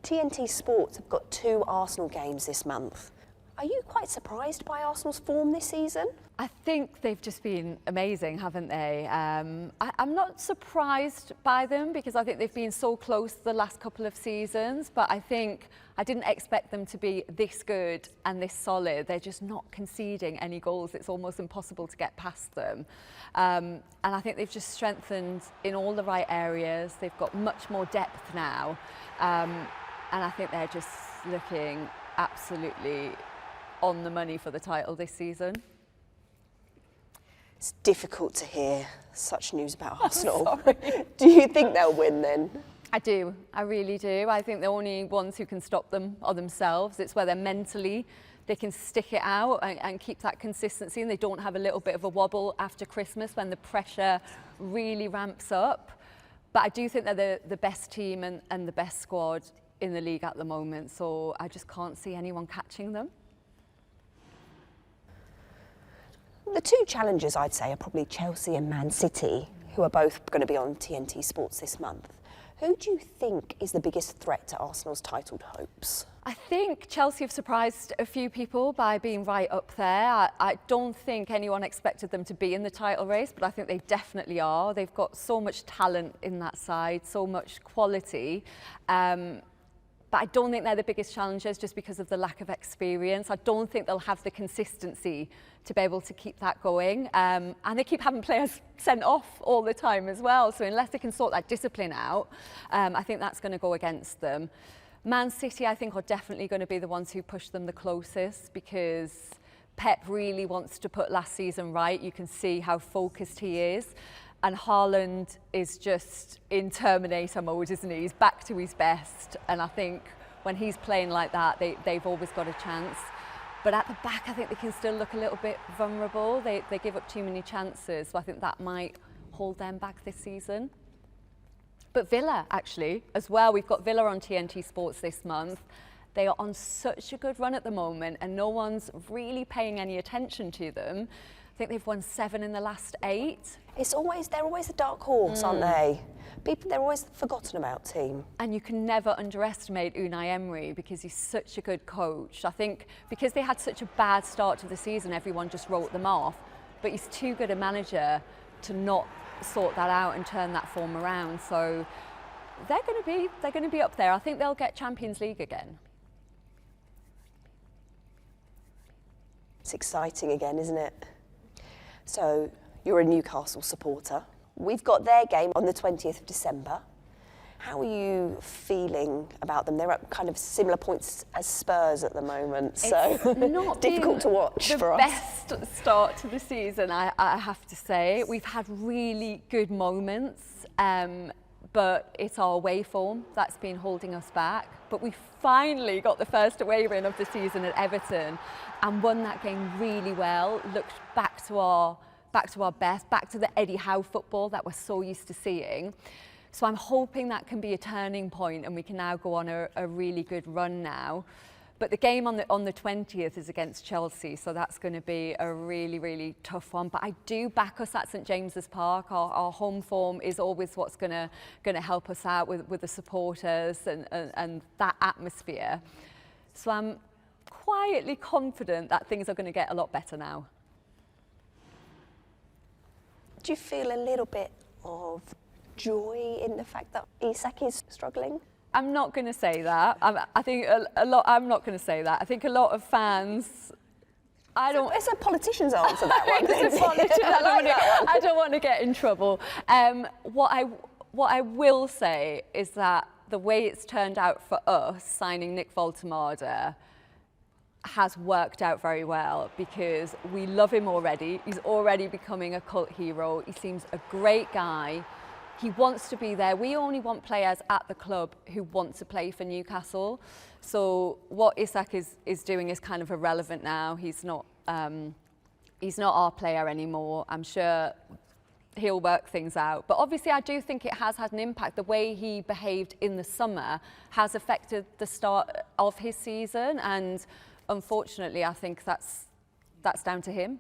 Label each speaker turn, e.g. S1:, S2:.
S1: TNT Sports have got 2 Arsenal games this month. Are you quite surprised by Arsenal's form this season?
S2: I think they've just been amazing, haven't they? I'm not surprised by them because I think they've been so close the last couple of seasons, but I think I didn't expect them to be this good and this solid. They're just not conceding any goals. It's almost impossible to get past them. And I think they've just strengthened in all the right areas. They've got much more depth now. And I think they're just looking absolutely on the money for the title this season.
S1: It's difficult to hear such news about Arsenal. Do you think they'll win then?
S2: I do, I really do. I think the only ones who can stop them are themselves. It's whether mentally they can stick it out and keep that consistency and they don't have a little bit of a wobble after Christmas when the pressure really ramps up. But I do think they're the best team and the best squad in the league at the moment, so I just can't see anyone catching them.
S1: The 2 challengers, I'd say, are probably Chelsea and Man City, who are both going to be on TNT Sports this month. Who do you think is the biggest threat to Arsenal's titled hopes?
S2: I think Chelsea have surprised a few people by being right up there. I don't think anyone expected them to be in the title race, but I think they definitely are. They've got so much talent in that side, so much quality. But I don't think they're the biggest challengers just because of the lack of experience. I don't think they'll have the consistency to be able to keep that going. And they keep having players sent off all the time as well. So unless they can sort that discipline out, I think that's going to go against them. Man City, I think, are definitely going to be the ones who push them the closest because Pep really wants to put last season right. You can see how focused he is. And Haaland is just in Terminator mode, isn't he? He's back to his best. And I think when he's playing like that, they've always got a chance. But at the back, I think they can still look a little bit vulnerable. They give up too many chances. So I think that might hold them back this season. But Villa, actually, as well. We've got Villa on TNT Sports this month. They are on such a good run at the moment and no one's really paying any attention to them. I think they've won 7 in the last 8.
S1: They're always a dark horse, aren't they? They're always the forgotten about team.
S2: And you can never underestimate Unai Emery because he's such a good coach. I think because they had such a bad start to the season, everyone just wrote them off. But he's too good a manager to not sort that out and turn that form around. So they're going to be up there. I think they'll get Champions League again.
S1: It's exciting again, isn't it? So you're a Newcastle supporter. We've got their game on the 20th of December. How are you feeling about them? They're at kind of similar points as Spurs at the moment, so
S2: not
S1: difficult to watch for us.
S2: The best start to the season, I have to say. We've had really good moments, but it's our away form that's been holding us back. But we finally got the first away win of the season at Everton and won that game really well, looked back to our best, back to the Eddie Howe football that we're so used to seeing. So I'm hoping that can be a turning point and we can now go on a really good run now. But the game on the 20th is against Chelsea, so that's going to be a really, really tough one. But I do back us at St James's Park. Our home form is always what's going to help us out with the supporters and that atmosphere. So I'm quietly confident that things are going to get a lot better now.
S1: Do you feel a little bit of joy in the fact that Isak is struggling?
S2: I'm not going to say that. I think I'm not going to say that. I think a lot of fans.
S1: It's a politician's answer, that one.
S2: It's a politician. I don't want to get in trouble. What I will say is that the way it's turned out for us, signing Nick Voltemade, has worked out very well because we love him already. He's already becoming a cult hero. He seems a great guy. He wants to be there. We only want players at the club who want to play for Newcastle. So what Isak is doing is kind of irrelevant now. He's not our player anymore. I'm sure he'll work things out. But obviously I do think it has had an impact. The way he behaved in the summer has affected the start of his season. And unfortunately, I think that's down to him.